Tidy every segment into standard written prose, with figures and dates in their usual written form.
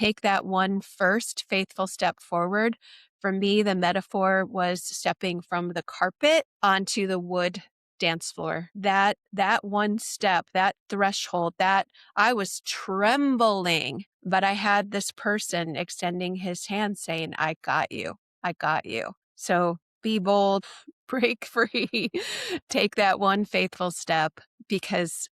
take that one first faithful step forward. For me, the metaphor was stepping from the carpet onto the wood dance floor. That one step, that threshold, that I was trembling, but I had this person extending his hand saying, I got you. I got you. So be bold, break free, take that one faithful step, because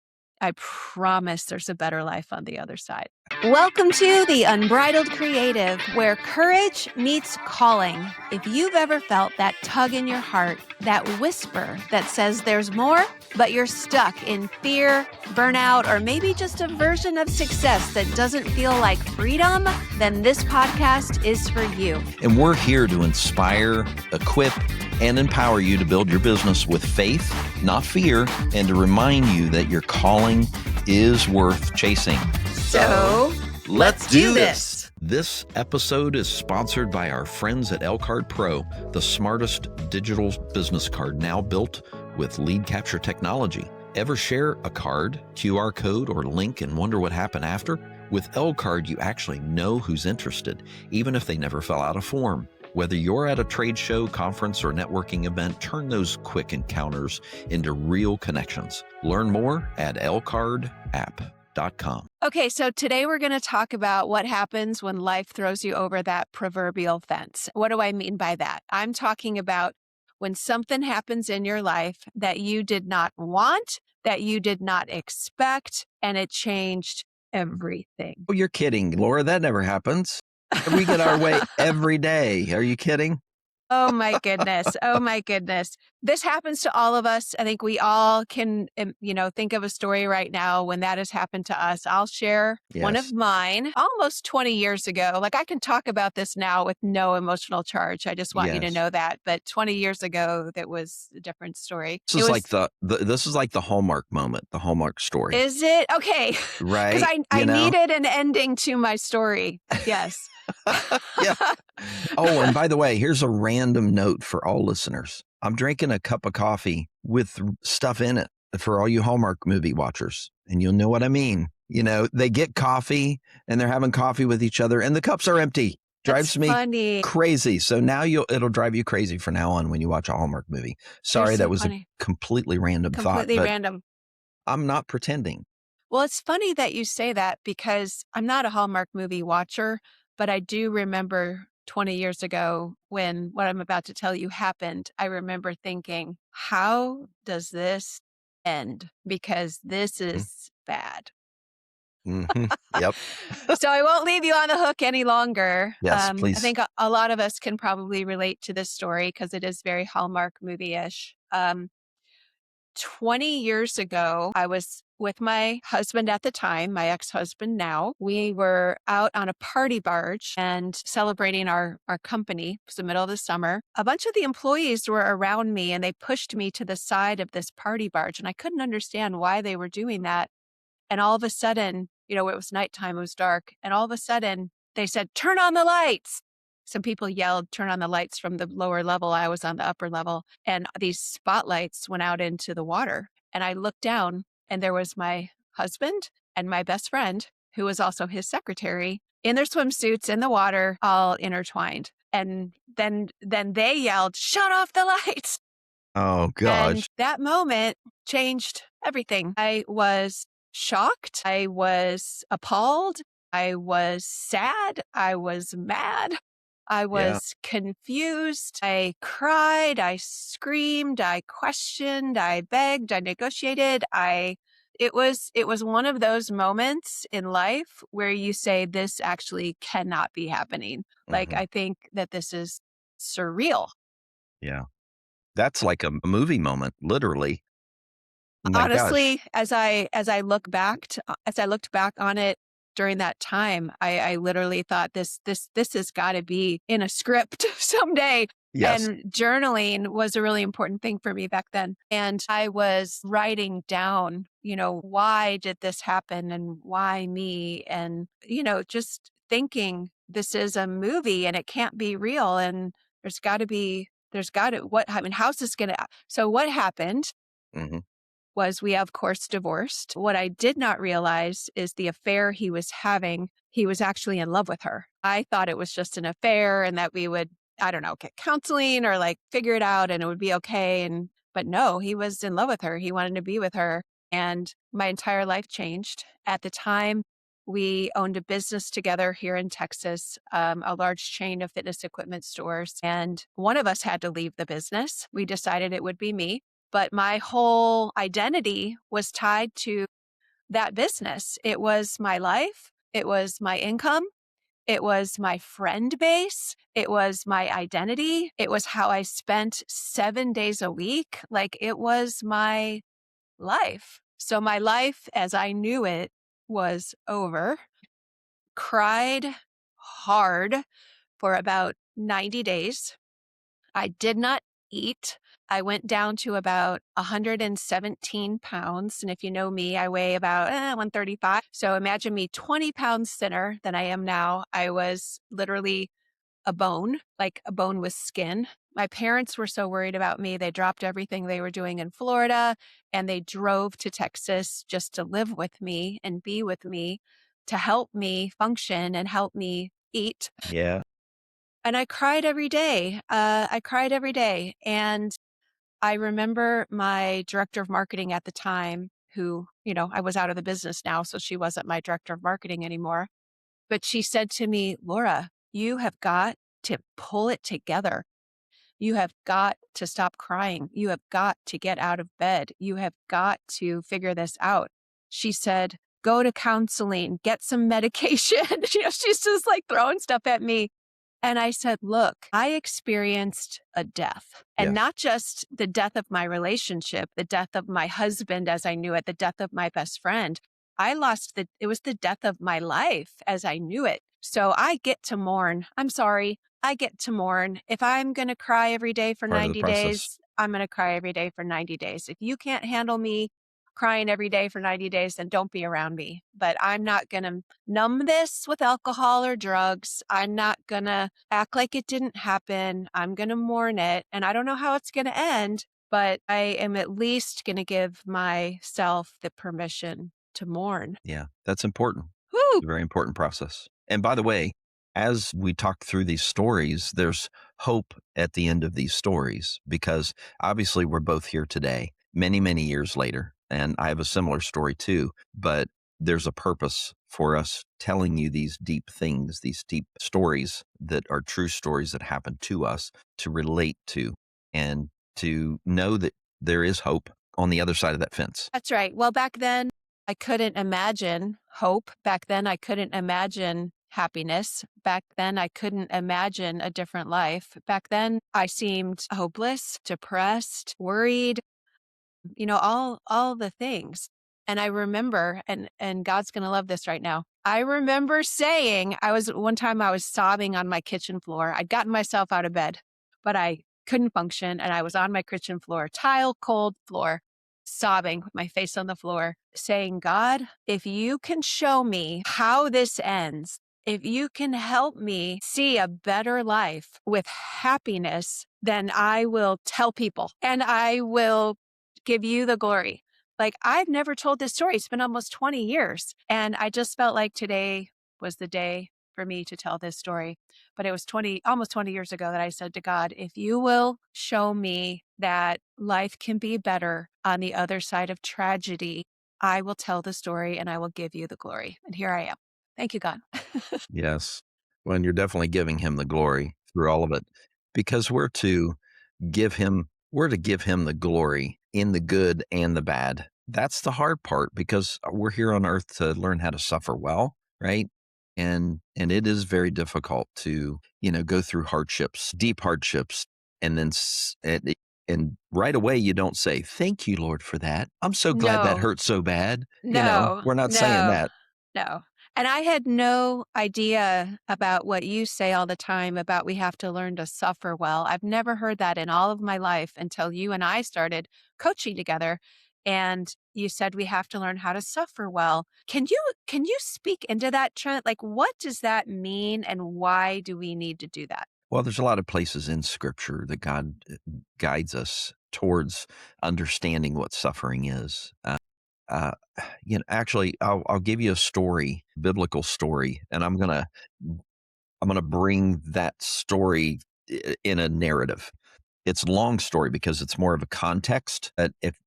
I promise there's a better life on the other side. Welcome to The Unbridled Creative, where courage meets calling. If you've ever felt that tug in your heart, that whisper that says there's more, but you're stuck in fear, burnout, or maybe just a version of success that doesn't feel like freedom, then this podcast is for you. And we're here to inspire, equip, and empower you to build your business with faith, not fear, and to remind you that your calling is worth chasing. So let's do this. This episode is sponsored by our friends at L-Card Pro, the smartest digital business card now built with lead capture technology. Ever share a card, QR code, or link and wonder what happened after? With L-Card, you actually know who's interested, even if they never fill out a form. Whether you're at a trade show, conference, or networking event, turn those quick encounters into real connections. Learn more at lcardapp.com. Okay, so today we're going to talk about what happens when life throws you over that proverbial fence. What do I mean by that? I'm talking about when something happens in your life that you did not want, that you did not expect, and it changed everything. Oh, you're kidding, Laura. That never happens. We get our way every day. Are you kidding? Oh my goodness. Oh my goodness. This happens to all of us. I think we all can, think of a story right now when that has happened to us. I'll share one of mine almost 20 years ago. Like, I can talk about this now with no emotional charge. I just want you to know that. But 20 years ago, that was a different story. This is like this is like the Hallmark moment, the Hallmark story. Is it? Okay. Right. Because I needed an ending to my story. Yes. Yeah. Oh, and by the way, here's a random note for all listeners. I'm drinking a cup of coffee with stuff in it for all you Hallmark movie watchers. And you'll know what I mean. You know, they get coffee and they're having coffee with each other and the cups are empty. Drives me crazy. So now it'll drive you crazy from now on when you watch a Hallmark movie. Sorry, that was a completely random thought. Completely random. I'm not pretending. Well, it's funny that you say that because I'm not a Hallmark movie watcher, but I do remember 20 years ago when what I'm about to tell you happened. I remember thinking, how does this end? Because this is bad. Mm-hmm. Yep. So I won't leave you on the hook any longer. Yes, please. I think a lot of us can probably relate to this story because it is very Hallmark movie-ish. 20 years ago, I was with my husband at the time, my ex-husband now. We were out on a party barge and celebrating our company. It was the middle of the summer. A bunch of the employees were around me and they pushed me to the side of this party barge. And I couldn't understand why they were doing that. And all of a sudden, it was nighttime, it was dark. And all of a sudden they said, turn on the lights. Some people yelled, turn on the lights from the lower level. I was on the upper level. And these spotlights went out into the water. And I looked down and there was my husband and my best friend, who was also his secretary, in their swimsuits in the water, all intertwined. And then they yelled, shut off the lights. Oh, gosh. And that moment changed everything. I was shocked. I was appalled. I was sad. I was mad. I was confused. I cried. I screamed. I questioned. I begged. I negotiated. It was one of those moments in life where you say, this actually cannot be happening. Mm-hmm. Like, I think that this is surreal. Yeah. That's like a movie moment, literally. Honestly, as I looked back on it during that time, I literally thought this has got to be in a script someday. Yes. And journaling was a really important thing for me back then. And I was writing down, why did this happen and why me? And, just thinking this is a movie and it can't be real. And how's this going to, so what happened? Mm-hmm. was we, of course, divorced. What I did not realize is the affair he was having, he was actually in love with her. I thought it was just an affair and that we would, I don't know, get counseling or like figure it out and it would be okay. But no, he was in love with her. He wanted to be with her. And my entire life changed. At the time, we owned a business together here in Texas, a large chain of fitness equipment stores. And one of us had to leave the business. We decided it would be me. But my whole identity was tied to that business. It was my life, it was my income, it was my friend base, it was my identity, it was how I spent 7 days a week. Like it was my life. So my life as I knew it was over. Cried hard for about 90 days. I did not eat. I went down to about 117 pounds. And if you know me, I weigh about 135. So imagine me 20 pounds thinner than I am now. I was literally a bone, like a bone with skin. My parents were so worried about me. They dropped everything they were doing in Florida and they drove to Texas just to live with me and be with me to help me function and help me eat. Yeah. And I cried every day. I cried every day. And I remember my director of marketing at the time, who, I was out of the business now, so she wasn't my director of marketing anymore. But she said to me, Laura, you have got to pull it together. You have got to stop crying. You have got to get out of bed. You have got to figure this out. She said, go to counseling, get some medication. She's just like throwing stuff at me. And I said, look, I experienced a death and Yes. not just the death of my relationship, the death of my husband as I knew it, the death of my best friend. It was the death of my life as I knew it. So I get to mourn. I'm sorry. I get to mourn. If I'm going to cry every day for Part of the 90 process. days, I'm going to cry every day for 90 days. If you can't handle me crying every day for 90 days, then don't be around me. But I'm not going to numb this with alcohol or drugs. I'm not going to act like it didn't happen. I'm going to mourn it. And I don't know how it's going to end, but I am at least going to give myself the permission to mourn. Yeah, that's important. Woo! A very important process. And by the way, as we talk through these stories, there's hope at the end of these stories because obviously we're both here today, many, many years later. And I have a similar story too, but there's a purpose for us telling you these deep things, these deep stories that are true stories that happen to us to relate to and to know that there is hope on the other side of that fence. That's right. Well, back then, I couldn't imagine hope. Back then, I couldn't imagine happiness. Back then, I couldn't imagine a different life. Back then, I seemed hopeless, depressed, worried, all the things. And I remember, and God's going to love this right now. I remember saying, one time I was sobbing on my kitchen floor. I'd gotten myself out of bed, but I couldn't function. And I was on my kitchen floor, tile cold floor, sobbing with my face on the floor, saying, God, if you can show me how this ends, if you can help me see a better life with happiness, then I will tell people and I will give you the glory. Like I've never told this story. It's been almost 20 years. And I just felt like today was the day for me to tell this story. But it was almost 20 years ago that I said to God, if you will show me that life can be better on the other side of tragedy, I will tell the story and I will give you the glory. And here I am. Thank you, God. Yes. Well, and you're definitely giving him the glory through all of it because we're to give him the glory in the good and the bad. That's the hard part because we're here on earth to learn how to suffer well, right? And it is very difficult to, go through hardships, deep hardships, and then and right away you don't say, "Thank you, Lord, for that. I'm so glad that No, hurt so bad." no, We're not saying no, that. no. And I had no idea about what you say all the time about we have to learn to suffer well. I've never heard that in all of my life until you and I started coaching together. And you said we have to learn how to suffer well. Can you speak into that, Trent? Like what does that mean and why do we need to do that? Well, there's a lot of places in Scripture that God guides us towards understanding what suffering is. Uh, actually, I'll give you a story, biblical story, and I'm gonna bring that story in a narrative. It's a long story because it's more of a context. If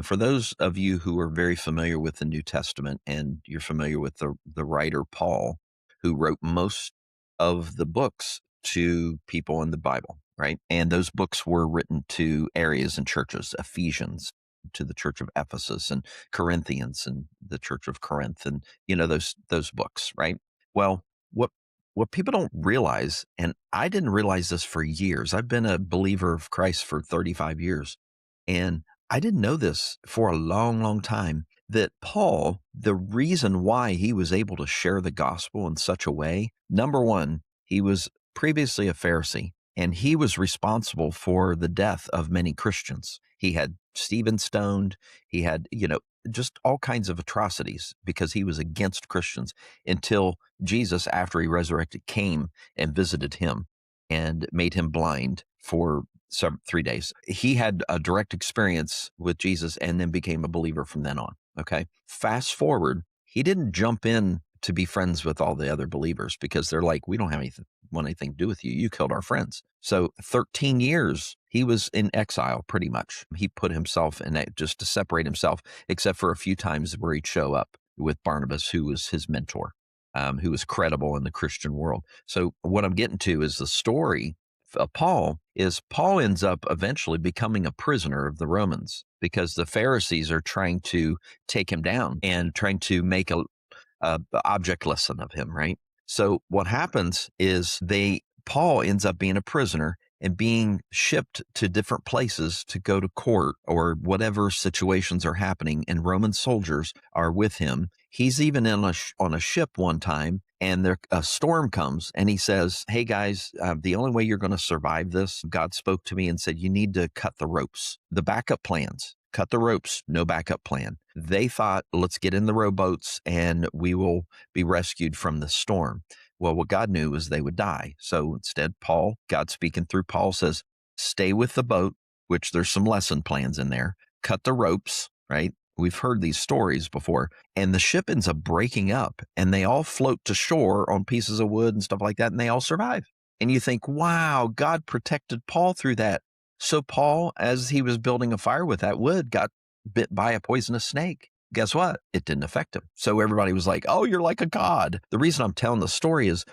for those of you who are very familiar with the New Testament and you're familiar with the writer Paul, who wrote most of the books to people in the Bible, right? And those books were written to areas and churches, Ephesians to the church of Ephesus, and Corinthians and the church of Corinth, and those books, right? Well, what what people don't realize, and I didn't realize this for years. I've been a believer of Christ for 35 years, and I didn't know this for a long, long time, that Paul, the reason why he was able to share the gospel in such a way, number one, he was previously a Pharisee, and he was responsible for the death of many Christians. He had Stephen stoned. He had, just all kinds of atrocities because he was against Christians until Jesus, after he resurrected, came and visited him and made him blind for 3 days. He had a direct experience with Jesus and then became a believer from then on. Okay. Fast forward, he didn't jump in to be friends with all the other believers because they're like, we don't have anything, want anything to do with you. You killed our friends. So 13 years he was in exile pretty much. He put himself in it just to separate himself, except for a few times where he'd show up with Barnabas, who was his mentor, who was credible in the Christian world. So what I'm getting to is the story of Paul is Paul ends up eventually becoming a prisoner of the Romans because the Pharisees are trying to take him down and trying to make a object lesson of him, right? So what happens is Paul ends up being a prisoner and being shipped to different places to go to court or whatever situations are happening, and Roman soldiers are with him. He's even on a ship one time, and a storm comes, and he says, "Hey guys, the only way you're going to survive this, God spoke to me and said you need to cut the ropes, the backup plans." Cut the ropes, no backup plan. They thought, let's get in the rowboats and we will be rescued from the storm. Well, what God knew was they would die. So instead, God speaking through Paul says, stay with the boat, which there's some lesson plans in there. Cut the ropes, right? We've heard these stories before. And the ship ends up breaking up and they all float to shore on pieces of wood and stuff like that. And they all survive. And you think, wow, God protected Paul through that. So Paul, as he was building a fire with that wood, got bit by a poisonous snake. Guess what? It didn't affect him. So everybody was like, "Oh, you're like a god." The reason I'm telling the story is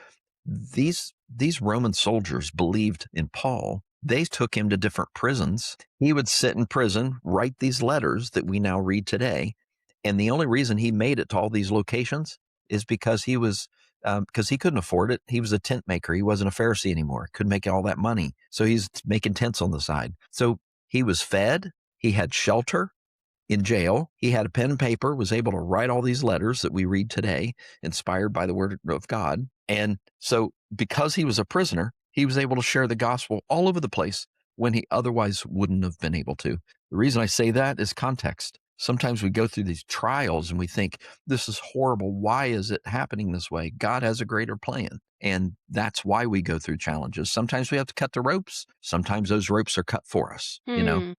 these Roman soldiers believed in Paul. They took him to different prisons. He would sit in prison, write these letters that we now read today. And the only reason he made it to all these locations is because because he couldn't afford it. He was a tent maker. He wasn't a Pharisee anymore. Couldn't make all that money. So he's making tents on the side. So he was fed. He had shelter in jail. He had a pen and paper, was able to write all these letters that we read today, inspired by the word of God. And so because he was a prisoner, he was able to share the gospel all over the place when he otherwise wouldn't have been able to. The reason I say that is context. Sometimes we go through these trials and we think, this is horrible. Why is it happening this way? God has a greater plan. And that's why we go through challenges. Sometimes we have to cut the ropes. Sometimes those ropes are cut for us. Hmm.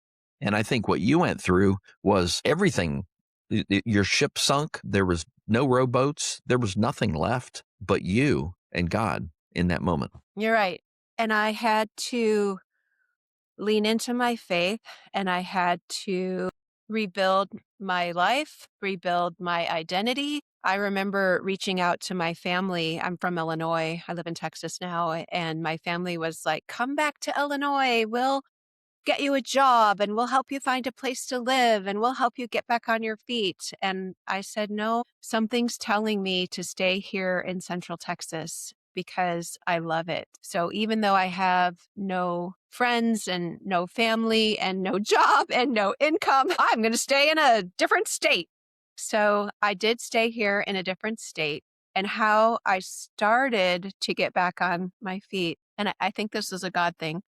And I think what you went through was everything. Your ship sunk. There was no rowboats. There was nothing left but you and God in that moment. You're right. And I had to lean into my faith and I had to rebuild my life, rebuild my identity. I remember reaching out to my family. I'm from Illinois. I live in Texas now. And my family was like, come back to Illinois. We'll get you a job and we'll help you find a place to live and we'll help you get back on your feet. And I said, no, something's telling me to stay here in Central Texas because I love it. So even though I have no friends and no family and no job and no income, I'm going to stay in a different state. So I did stay here in a different state, and how I started to get back on my feet. And I think this is a God thing.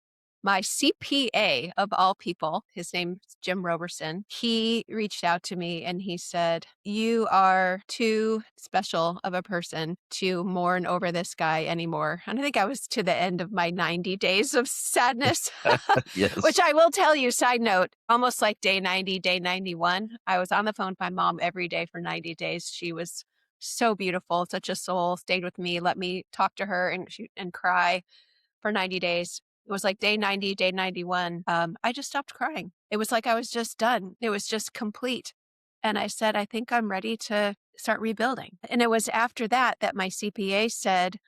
My CPA of all people, his name's Jim Roberson, he reached out to me and he said, "You are too special of a person to mourn over this guy anymore." And I think I was to the end of my 90 days of sadness, which Yes. I will tell you, side note, almost like day 90, day 91. I was on the phone with my mom every day for 90 days. She was so beautiful, such a soul, stayed with me, let me talk to her and cry for 90 days. It was like day 90, day 91. I just stopped crying. It was like I was just done. It was just complete. And I said, I think I'm ready to start rebuilding. And it was after that that my CPA said,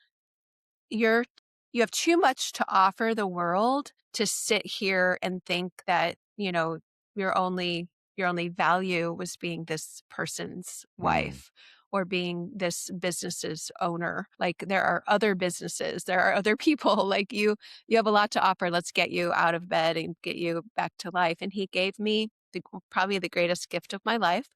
you're you have too much to offer the world to sit here and think that, your only your only value was being this person's Mm, wife or being this business's owner. Like there are other businesses, there are other people like you have a lot to offer. Let's get you out of bed and get you back to life. And he gave me probably the greatest gift of my life.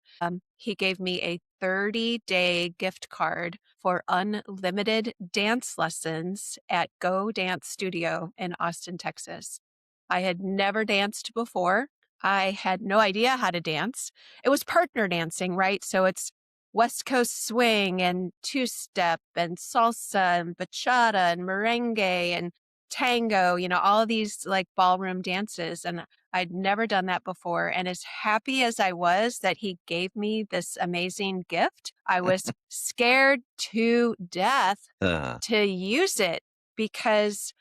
He gave me a 30-day gift card for unlimited dance lessons at Go Dance Studio in Austin, Texas. I had never danced before. I had no idea how to dance. It was partner dancing, right? So it's West Coast swing and two step and salsa and bachata and merengue and tango, all of these like ballroom dances. And I'd never done that before. And as happy as I was that he gave me this amazing gift, I was scared to death uh, to use it because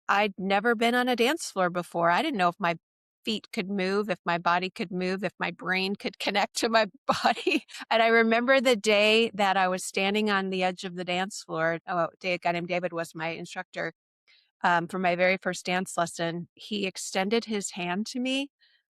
I'd never been on a dance floor before. I didn't know if my feet could move, if my body could move, if my brain could connect to my body. And I remember the day that I was standing on the edge of the dance floor. Oh, a guy named David was my instructor for my very first dance lesson. He extended his hand to me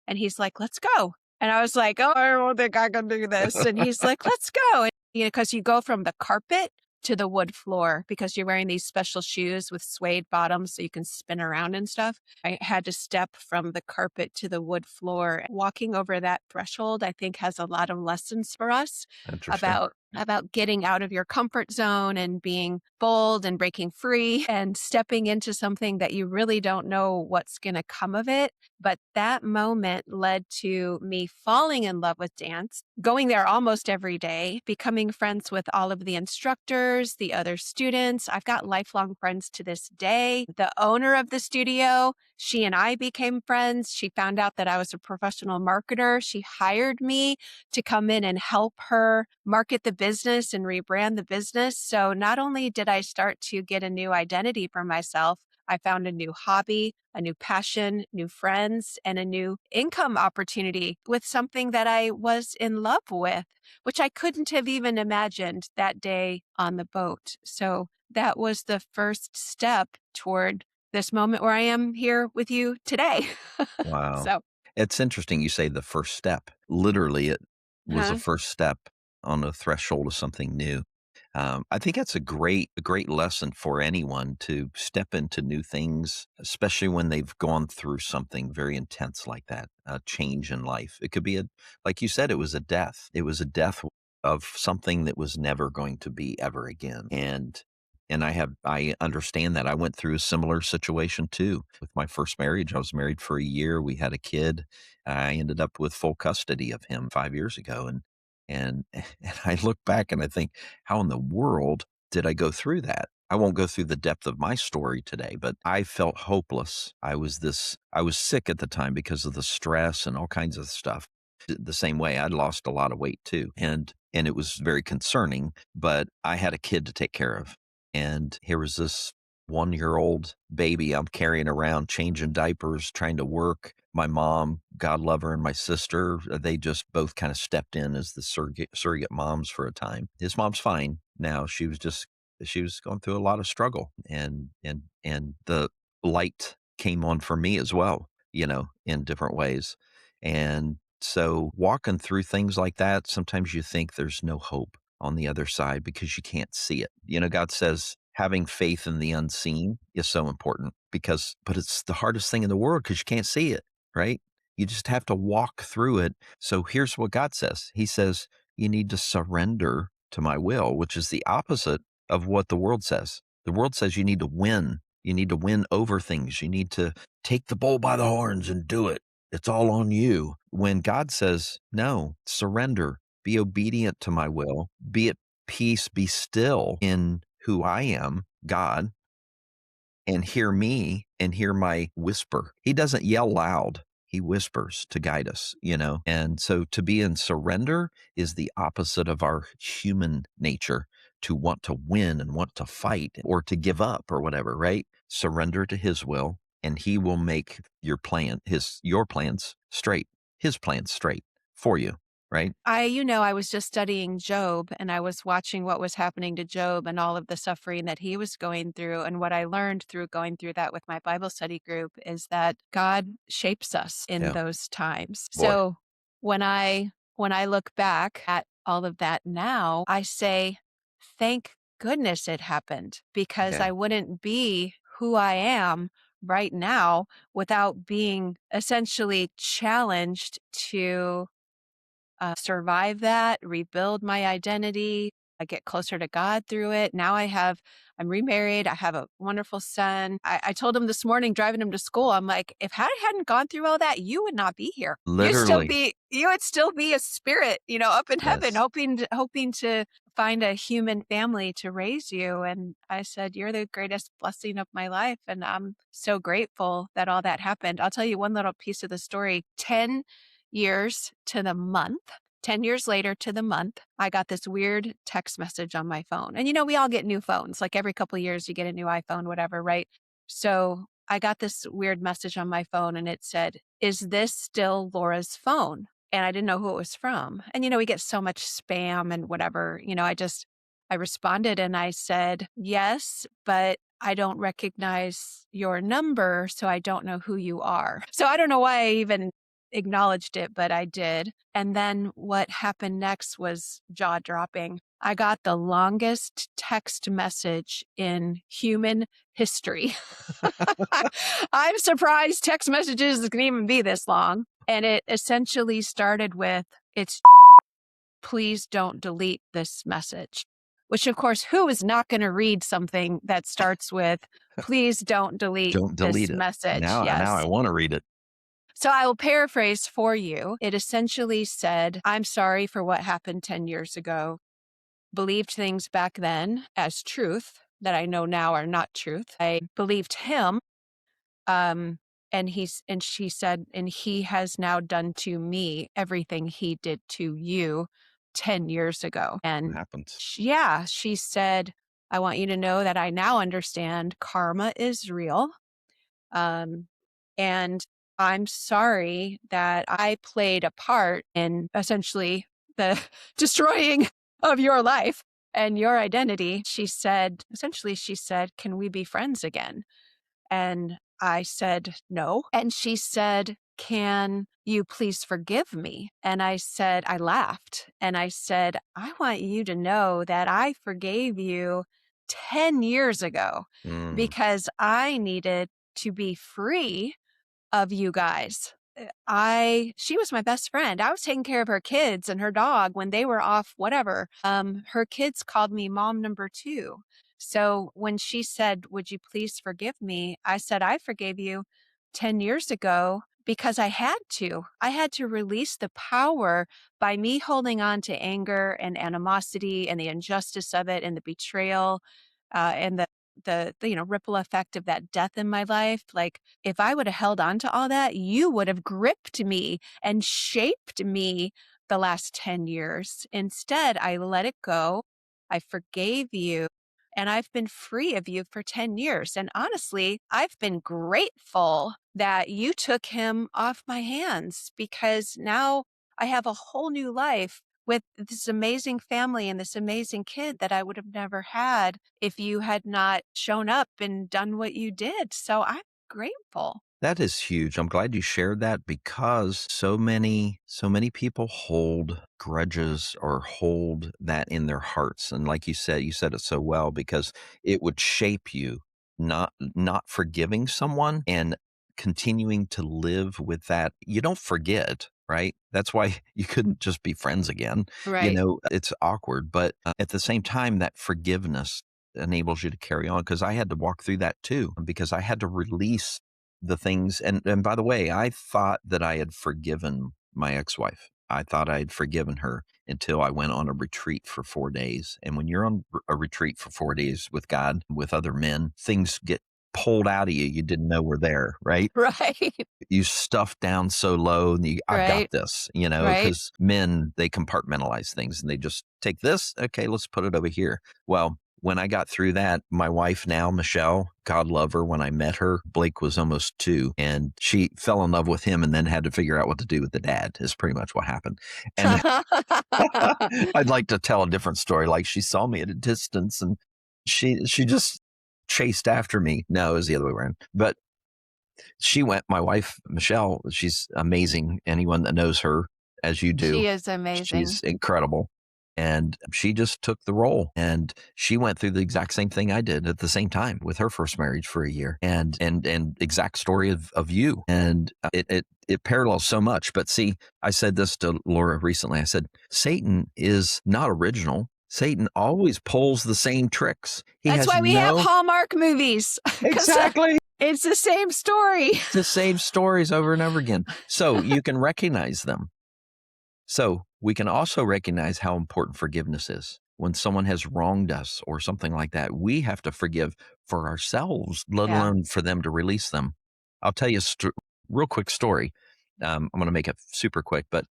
and he's like, "Let's go." And I was like, "Oh, I don't think I can do this." And he's like, "Let's go." And, because you go from the carpet to the wood floor because you're wearing these special shoes with suede bottoms so you can spin around and stuff. I had to step from the carpet to the wood floor. Walking over that threshold, I think, has a lot of lessons for us interesting. about getting out of your comfort zone and being bold and breaking free and stepping into something that you really don't know what's going to come of it. But that moment led to me falling in love with dance, going there almost every day, becoming friends with all of the instructors, the other students. I've got lifelong friends to this day. The owner of the studio, she and I became friends. She found out that I was a professional marketer. She hired me to come in and help her market the business and rebrand the business. So not only did I start to get a new identity for myself, I found a new hobby, a new passion, new friends, and a new income opportunity with something that I was in love with, which I couldn't have even imagined that day on the boat. So that was the first step toward this moment where I am here with you today. Wow. So, It's interesting you say the first step. Literally, it was a huh? first step on the threshold of something new. I think that's a great lesson for anyone to step into new things, especially when they've gone through something very intense like that, a change in life. It could be like you said, it was a death. It was a death of something that was never going to be ever again. And I understand that. I went through a similar situation too. With my first marriage, I was married for a year. We had a kid. I ended up with full custody of him 5 years ago. And I look back and I think, how in the world did I go through that? I won't go through the depth of my story today, but I felt hopeless. I was sick at the time because of the stress and all kinds of stuff. The same way I'd lost a lot of weight too. And it was very concerning, but I had a kid to take care of. And here was this 1 year old baby I'm carrying around, changing diapers, trying to work. My mom, God love her, and my sister, they just both kind of stepped in as the surrogate moms for a time. His mom's fine now. She was going through a lot of struggle, and the light came on for me as well, in different ways. And so walking through things like that, sometimes you think there's no hope on the other side because you can't see it. God says having faith in the unseen is so important but it's the hardest thing in the world because you can't see it, right? You just have to walk through it. So here's what God says. He says, you need to surrender to my will, which is the opposite of what the world says. The world says you need to win. You need to win over things. You need to take the bull by the horns and do it. It's all on you. When God says, no, surrender, be obedient to my will, be at peace, be still in who I am, God, and hear me and hear my whisper. He doesn't yell loud. He whispers to guide us, you know? And so to be in surrender is the opposite of our human nature, to want to win and want to fight or to give up or whatever, right? Surrender to his will and he will make your plans straight, his plans straight for you, right? I was just studying Job and I was watching what was happening to Job and all of the suffering that he was going through. And what I learned through going through that with my Bible study group is that God shapes us in Yeah. those times. Boy. So when I look back at all of that now, I say, thank goodness it happened because Yeah. I wouldn't be who I am right now without being essentially challenged to survive that, rebuild my identity. I get closer to God through it. I'm remarried. I have a wonderful son. I told him this morning, driving him to school, I'm like, if I hadn't gone through all that, you would not be here. Literally. You would still be a spirit, up in heaven, Yes. hoping to find a human family to raise you. And I said, you're the greatest blessing of my life. And I'm so grateful that all that happened. I'll tell you one little piece of the story. 10 years to the month 10 years later to the month, I got this weird text message on my phone. And we all get new phones. Like every couple of years, you get a new iPhone, whatever, right? So I got this weird message on my phone and it said, is this still Laura's phone? And I didn't know who it was from. And, we get so much spam and whatever. I responded and I said, yes, but I don't recognize your number. So I don't know who you are. So I don't know why I even acknowledged it, but I did. And then what happened next was jaw dropping. I got the longest text message in human history. I'm surprised text messages can even be this long. And it essentially started with, it's please don't delete this message. Which, of course, who is not going to read something that starts with, please don't delete Don't delete this it. message? Now I Yes. want to read it. So I will paraphrase for you. It essentially said, I'm sorry for what happened 10 years ago. Believed things back then as truth that I know now are not truth. I believed him. Um, and she said, and he has now done to me everything he did to you 10 years ago. What And happens? she said, I want you to know that I now understand karma is real. Um, and I'm sorry that I played a part in essentially the destroying of your life and your identity. She said, can we be friends again? And I said, no. And she said, can you please forgive me? And I laughed and I said, I want you to know that I forgave you 10 years ago Mm, because I needed to be free of you guys. She was my best friend. I was taking care of her kids and her dog when they were off, whatever. Her kids called me mom number two. So when she said, would you please forgive me? I said, I forgave you 10 years ago because I had to. I had to release the power by me holding on to anger and animosity and the injustice of it and the betrayal and the ripple effect of that death in my life. Like if I would have held on to all that, you would have gripped me and shaped me the last 10 years. Instead, I let it go. I forgave you. And I've been free of you for 10 years. And honestly, I've been grateful that you took him off my hands because now I have a whole new life with this amazing family and this amazing kid that I would have never had if you had not shown up and done what you did. So I'm grateful. that is huge. I'm glad you shared that because so many people hold grudges or hold that in their hearts. And like you said it so well because it would shape you not forgiving someone and continuing to live with that. You don't forget, right? That's why you couldn't just be friends again. Right. It's awkward, but at the same time that forgiveness enables you to carry on. Because I had to walk through that too, because I had to release the things. And by the way, I thought that I had forgiven my ex-wife. I thought I had forgiven her until I went on a retreat for 4 days. And when you're on a retreat for 4 days with God, with other men, things get pulled out of you you didn't know were there, right? Right. You stuff down so low and I've got Right. this, Right. because men, they compartmentalize things and they just take this. Okay, let's put it over here. Well, when I got through that, my wife now, Michelle, God love her, when I met her, Blake was almost 2 and she fell in love with him and then had to figure out what to do with the dad is pretty much what happened. And I'd like to tell a different story. Like she saw me at a distance and she just chased after me. No, it was the other way around. But she went, my wife, Michelle, she's amazing. Anyone that knows her as you do, She is amazing. she's incredible. And she just took the role and she went through the exact same thing I did at the same time with her first marriage for a year and exact story of you. And it parallels so much. But see, I said this to Laura recently. I said, Satan is not original. Satan always pulls the same tricks. He That's has why we have no, Hallmark movies, because exactly, it's the same story. the same stories over and over again. So you can recognize them. So we can also recognize how important forgiveness is. When someone has wronged us or something like that, we have to forgive for ourselves, let Yeah. alone for them to release them. I'll tell you a real quick story. I'm going to make it super quick, but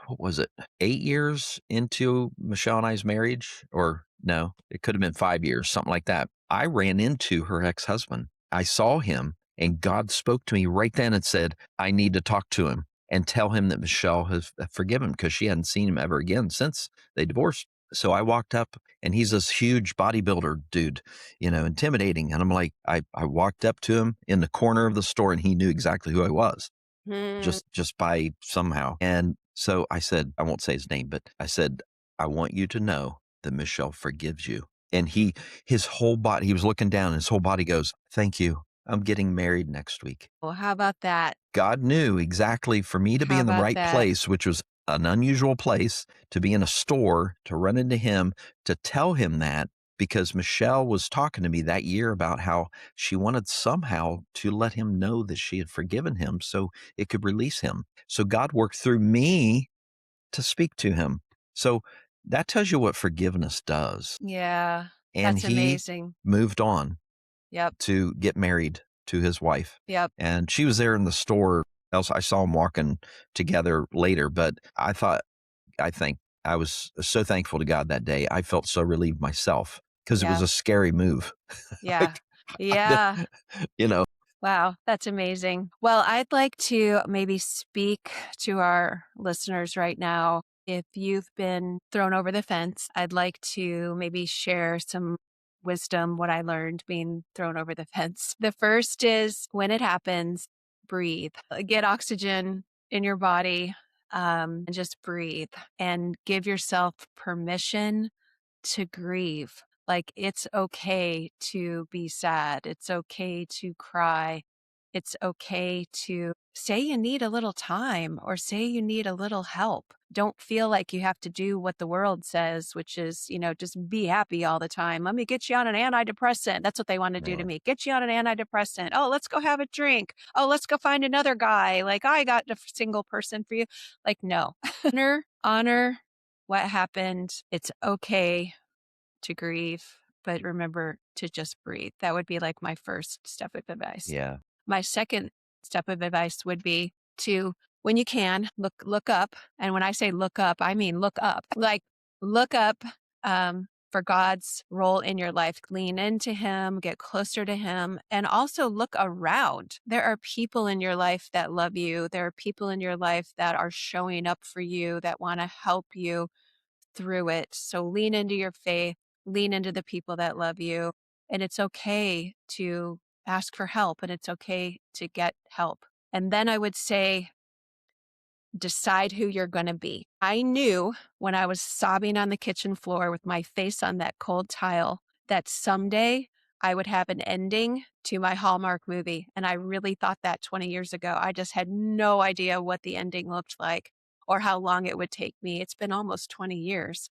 what was it? 8 years into Michelle and I's marriage, or no, it could have been 5 years, something like that. I ran into her ex husband. I saw him, and God spoke to me right then and said, I need to talk to him and tell him that Michelle has forgiven him because she hadn't seen him ever again since they divorced. So I walked up and he's this huge bodybuilder dude, intimidating. And I'm like, I walked up to him in the corner of the store and he knew exactly who I was Hmm. just by somehow. And so I said, I won't say his name, but I said, I want you to know that Michelle forgives you. And his whole body, he was looking down and his whole body goes, thank you. I'm getting married next week. Well, how about that? God knew exactly for me to be How in the about right that? place, which was an unusual place, to be in a store, to run into him, to tell him that, because Michelle was talking to me that year about how she wanted somehow to let him know that she had forgiven him so it could release him. So God worked through me to speak to him. So that tells you what forgiveness does. Yeah. And That's he amazing. moved on Yep. to get married to his wife. Yep. And she was there in the store. Else I saw them walking together later, but I think I was so thankful to God that day. I felt so relieved myself because it was Yeah. a scary move. Yeah. Like, Yeah. you know, Wow, that's amazing. Well, I'd like to maybe speak to our listeners right now. If you've been thrown over the fence, I'd like to maybe share some wisdom, what I learned being thrown over the fence. The first is when it happens, breathe, get oxygen in your body, and just breathe and give yourself permission to grieve. Like, it's okay to be sad. It's okay to cry. It's okay to say you need a little time or say you need a little help. Don't feel like you have to do what the world says, which is, just be happy all the time. Let me get you on an antidepressant. That's what they want to do to yeah, me. Get you on an antidepressant. Oh, let's go have a drink. Oh, let's go find another guy. Like, I got a single person for you. Like, no. Honor what happened. It's okay to grieve, but remember to just breathe. That would be like my first step of advice. yeah, My second step of advice would be to, when you can, look up. And when I say look up, I mean look up. Like, look up for God's role in your life. Lean into Him, get closer to Him, and also look around. There are people in your life that love you. There are people in your life that are showing up for you, that want to help you through it. So lean into your faith, lean into the people that love you. And it's okay to ask for help and it's okay to get help. And then I would say, decide who you're going to be. I knew when I was sobbing on the kitchen floor with my face on that cold tile that someday I would have an ending to my Hallmark movie. And I really thought that 20 years ago. I just had no idea what the ending looked like or how long it would take me. It's been almost 20 years.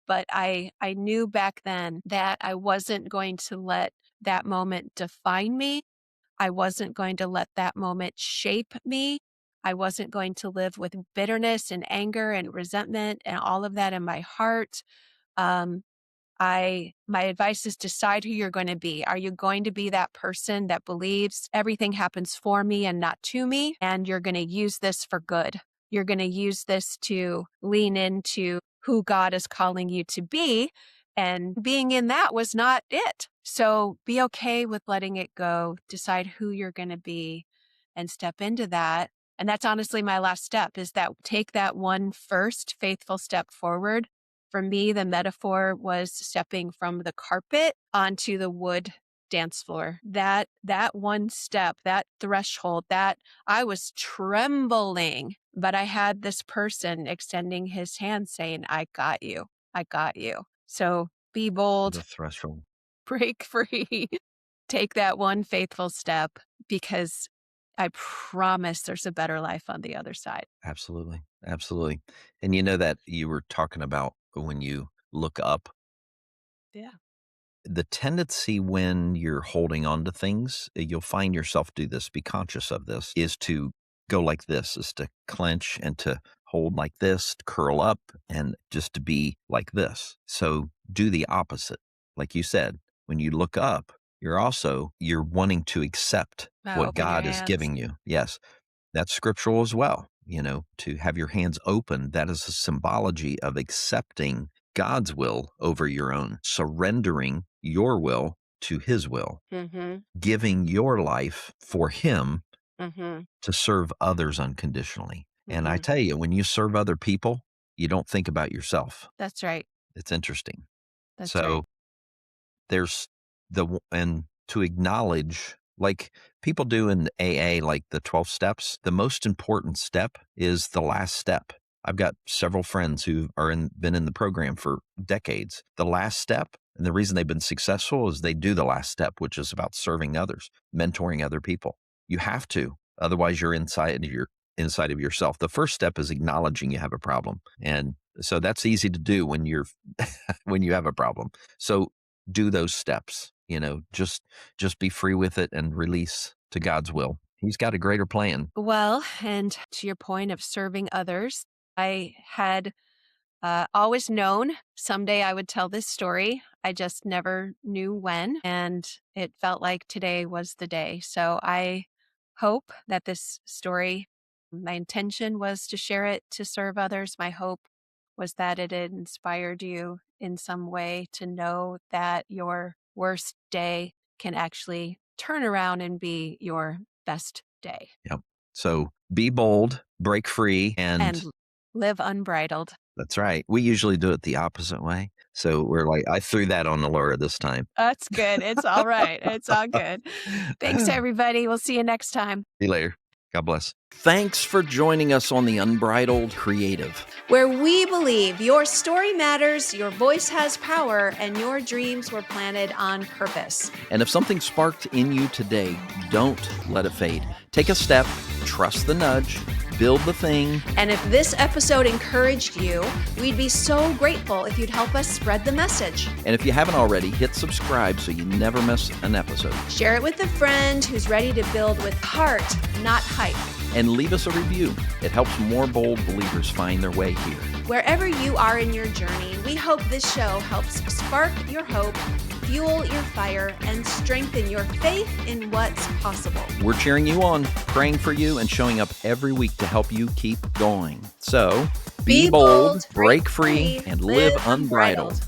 But I knew back then that I wasn't going to let that moment define me. I wasn't going to let that moment shape me. I wasn't going to live with bitterness and anger and resentment and all of that in my heart. Um, my advice is decide who you're going to be. Are you going to be that person that believes everything happens for me and not to me? And you're going to use this for good. You're going to use this to lean into who God is calling you to be. And being in that was not it. So be okay with letting it go. Decide who you're going to be and step into that. And that's honestly my last step is that take that one first faithful step forward. For me, the metaphor was stepping from the carpet onto the wood dance floor. That one step, that threshold, that I was trembling, but I had this person extending his hand saying, I got you. I got you. So be The bold, threshold. break free, take that one faithful step because I promise there's a better life on the other side. Absolutely. Absolutely. And you know that you were talking about when you look up, Yeah. the tendency when you're holding on to things, you'll find yourself do this, be conscious of this, is to go like this, is to clench and to hold like this, to curl up and just to be like this. So do the opposite. Like you said, when you look up, you're wanting to accept what Open your God is hands. giving you. Yes. That's scriptural as well. To have your hands open, that is a symbology of accepting God's will over your own, surrendering your will to his will, Mm-hmm. giving your life for him Mm-hmm. to serve others unconditionally. And I Mm-hmm. tell you, when you serve other people, you don't think about yourself. That's right. It's interesting. That's right. So there's and to acknowledge, like people do in AA, like the 12 steps, the most important step is the last step. I've got several friends who been in the program for decades. The last step, and the reason they've been successful is they do the last step, which is about serving others, mentoring other people. You have to, otherwise you're inside of yourself. The first step is acknowledging you have a problem. And so that's easy to do when you're when you have a problem. So do those steps, just be free with it and release to God's will. He's got a greater plan. Well, and to your point of serving others, I had always known someday I would tell this story. I just never knew when. And it felt like today was the day. So I hope that this story, my intention was to share it to serve others. My hope was that it had inspired you in some way to know that your worst day can actually turn around and be your best day Yep. So be bold, break free, and and live unbridled. that's right. We usually do it the opposite way. So we're like, I threw that on the Laura this time. That's good. It's all right. It's all good. Thanks, See everybody. We'll see you next time. you later. God bless. Thanks for joining us on The Unbridled Creative. Where we believe your story matters, your voice has power, and your dreams were planted on purpose. And if something sparked in you today, don't let it fade. Take a step, trust the nudge, build the thing. And if this episode encouraged you, we'd be so grateful if you'd help us spread the message. And if you haven't already, hit subscribe so you never miss an episode. Share it with a friend who's ready to build with heart, not hype. And leave us a review. It helps more bold believers find their way here. Wherever you are in your journey, we hope this show helps spark your hope, fuel your fire, and strengthen your faith in what's possible. We're cheering you on, praying for you, and showing up every week to help you keep going. So, be bold, break free, and live unbridled.